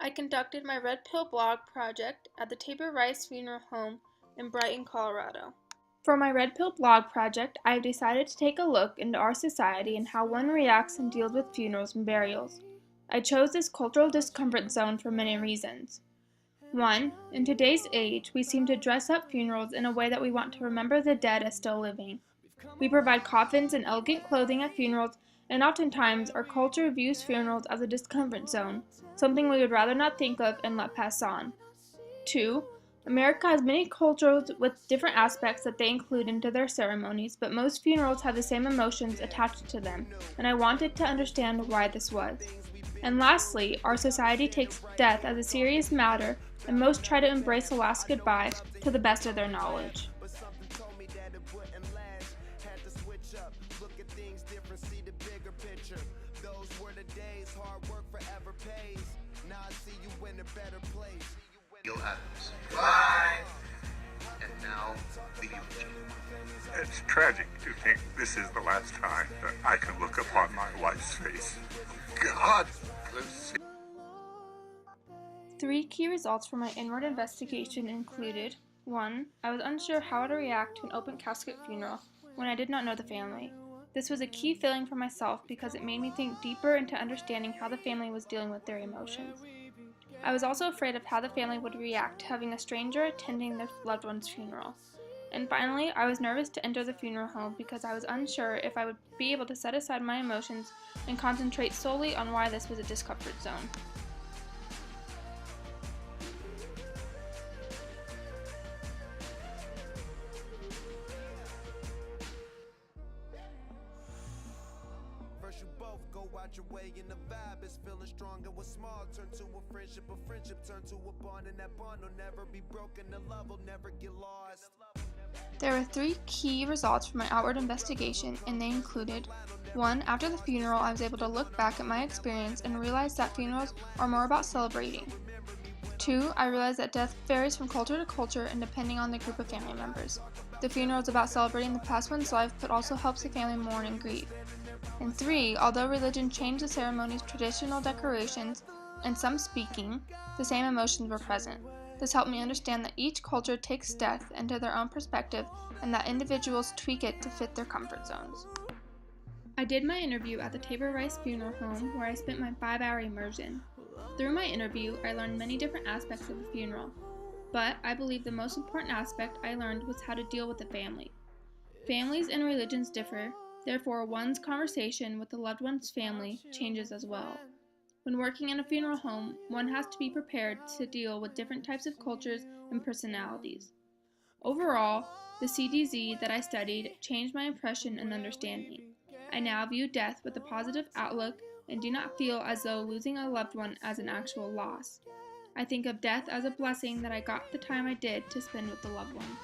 I conducted my Red Pill blog project at the Tabor Rice Funeral Home in Brighton, Colorado. For my Red Pill blog project, I have decided to take a look into our society and how one reacts and deals with funerals and burials. I chose this cultural discomfort zone for many reasons. 1. In today's age, we seem to dress up funerals in a way that we want to remember the dead as still living. We provide coffins and elegant clothing at funerals, and oftentimes our culture views funerals as a discomfort zone, something we would rather not think of and let pass on. 2. America has many cultures with different aspects that they include into their ceremonies, but most funerals have the same emotions attached to them, and I wanted to understand why this was. And lastly, our society takes death as a serious matter, and most try to embrace a last goodbye to the best of their knowledge. You'll have bye. And now, the eulogy. It's tragic to think this is the last time that I can look upon my wife's face. God bless you. 3 key results from my inward investigation included: 1. I was unsure how to react to an open casket funeral when I did not know the family. This was a key feeling for myself because it made me think deeper into understanding how the family was dealing with their emotions. I was also afraid of how the family would react to having a stranger attending their loved one's funeral. And finally, I was nervous to enter the funeral home because I was unsure if I would be able to set aside my emotions and concentrate solely on why this was a discomfort zone. First you both go out your way and the vibe is feeling strong, and what's small turn to a friendship turn to a bond, and that bond will never be broken, the love will never get lost. There were 3 key results from my outward investigation, and they included: 1. After the funeral, I was able to look back at my experience and realize that funerals are more about celebrating. 2. I realized that death varies from culture to culture and depending on the group of family members. The funeral is about celebrating the past one's life, but also helps the family mourn and grieve. And 3. Although religion changed the ceremony's traditional decorations and some speaking, the same emotions were present. This helped me understand that each culture takes death into their own perspective and that individuals tweak it to fit their comfort zones. I did my interview at the Tabor Rice Funeral Home, where I spent my 5-hour immersion. Through my interview, I learned many different aspects of the funeral, but I believe the most important aspect I learned was how to deal with the family. Families and religions differ, therefore one's conversation with the loved one's family changes as well. When working in a funeral home, one has to be prepared to deal with different types of cultures and personalities. Overall, the CDZ that I studied changed my impression and understanding. I now view death with a positive outlook and do not feel as though losing a loved one as an actual loss. I think of death as a blessing that I got the time I did to spend with the loved one.